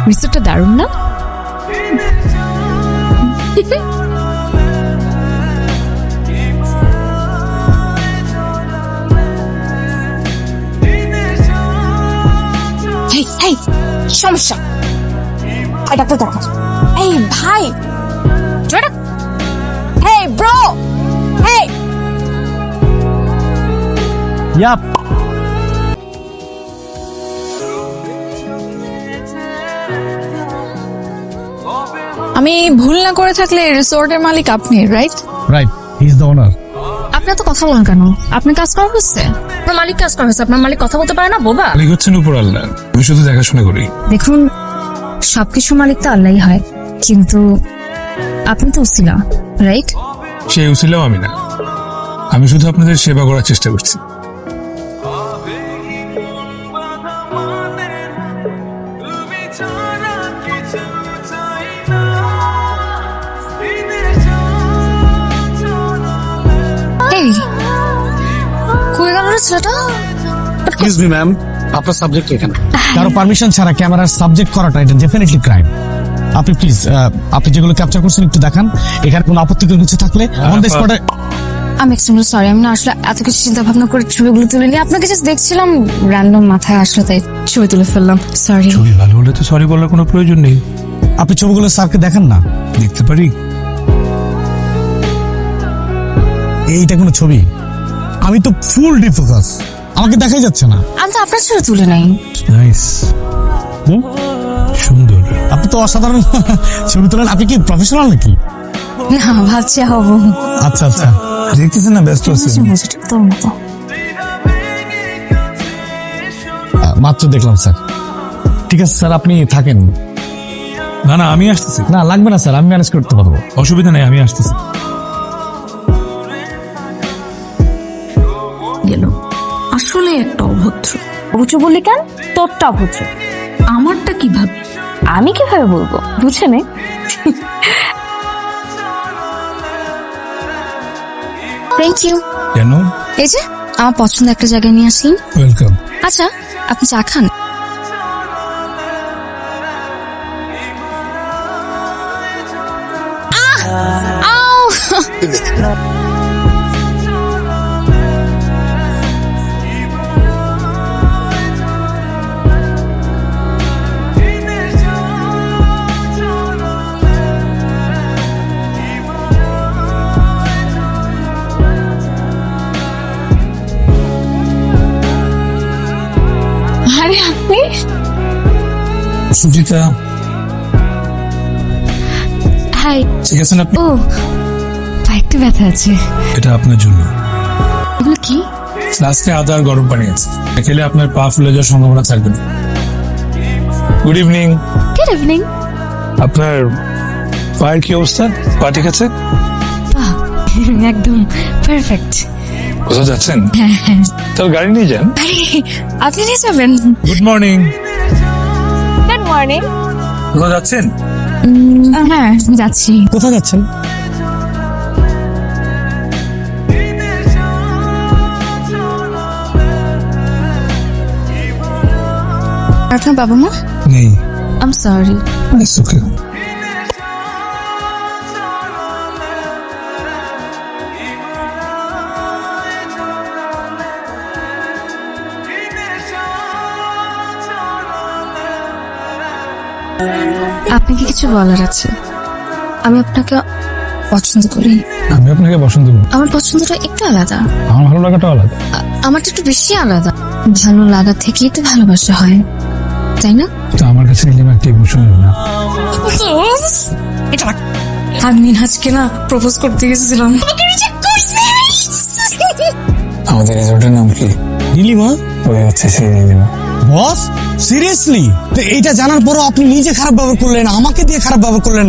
রিসোর্টটা দারুণ না? সমস্যা ডাক্তার দেখা। এই ভাই হেই ব্রো হেই ইয়াপ আমি ভুল না করে থাকলে রিসোর্টের মালিক আপনি, right? Right, he is the owner. আপনি এত কথা বলেন কেন? আপনি কাজ করা হচ্ছে? আপনার মালিক কাজ করা হচ্ছে, আপনার মালিক কথা বলতে পারে না? বোবা মালিক হচ্ছেন উপর আল্লাহ, আমি শুধু দেখাশোনা করি। দেখুন, সবকিছু মালিক তো আল্লাহই হয়, কিন্তু আপনি তো উসিলা, রাইট? সেই উছিলাও আমি না, আমি শুধু আপনাদের সেবা করার চেষ্টা করছি। এই কই গেল রে ছেলেটা? এক্সকিউজ মি ম্যাম, আপনার সাবজেক্ট এখানে কারো পারমিশন ছাড়া ক্যামেরার সাবজেক্ট করাটা এটা ডেফিনেটলি ক্রাইম। আপনি প্লিজ আপনি যেগুলো ক্যাপচার করছেন একটু দেখান, এখানে কোনো আপত্তিকর কিছু থাকলে অন দ্য স্পটে। আমি এক্সট্রিমলি সরি, আমি না আসলে এত কিছু চিন্তা ভাবনা করে ছবিগুলো তুলে নিয়ে আপনাকে জাস্ট দেখছিলাম, র্যান্ডম মাথায় আসলে তাই ছবি তুলে ফেললাম। সরি। ছবি ভালো হলে তো সরি বলার কোনো প্রয়োজন নেই। আপনি ছবিগুলো স্যারকে দেখান না। দেখতে পারি? এইটা কোনো ছবি? আমি তো ফুল ডিফোকাস, আমাকে দেখাই যাচ্ছে না। আমি তো আপনার ছবি তুলে নাই। নাইস, সুন্দর। আপনি তো অসাধারণ ছবি তোলেন। আপনি কি প্রফেশনাল নাকি? না, ভাবছি হব। আচ্ছা আচ্ছা, দেখতেছেন না ব্যস্ত আছেন। তোর মতো মাত্র দেখলাম স্যার। ঠিক আছে স্যার, আপনি থাকেন। না না, আমি আসতেছি। না লাগবে না স্যার, আমি ম্যানেজ করতে পারবো। অসুবিধা নেই, আমি আসতেছি। গেল আসলে একটা অভদ্র। অভদ্র বললি কেন? তোরটা অভদ্র, আমারটা কিভাবে? আমি কিভাবে বলবো, বুঝে নে। Thank you. কেন? এই যে আমার পছন্দ একটা জায়গায় নিয়ে আসলেন। ওয়েলকাম। আচ্ছা, আপনি চা খান? আরে আপনি? সুজিতা, হাই। ঠিক আছেন আপনি? ও, একটু ব্যথা আছে। এটা আপনার জন্য। এগুলো কি? লাস্টে আদা আর গরম পানি আছে, খেলে আপনার পা ফুলে যাওয়ার সম্ভাবনা থাকবে না। Good evening. Good evening. আপনার পায়ের কি অবস্থা? পা ঠিক আছে? একদম পারফেক্ট। কোথাও যাচ্ছেন? তাহলে গাড়ি নিয়ে যান। আরে আপনি নিয়ে যাবেন? Good morning. Good morning. কোথাও যাচ্ছেন? হ্যাঁ যাচ্ছি। কোথায় যাচ্ছেন? আপনার বাবা মা? নেই। I am sorry. It's okay. আপনাকে কিছু বলার আছে। আমি আপনাকে পছন্দ করি। আমি আপনাকে পছন্দ করি। আমার পছন্দটা একটু আলাদা। আমার ভালো লাগাটা আলাদা। আমারটা একটু বেশি আলাদা। ভালো লাগা থেকেই তো ভালোবাসা হয়, তাই না? তো আমার কাছে নিলাম একটা ইমোশনাল না। আমি মিনহাজকে না প্রপোজ করতে গেছিলাম। আমাদের রিসোর্টের নাম কি? নীলিমা। ওই হচ্ছে সেই নীলিমা। বস সিরিয়াসলি? তো এইটা জানার পরও আপনি নিজে খারাপ ব্যবহার করলেন, আমাকে দিয়ে খারাপ ব্যবহার করলেন,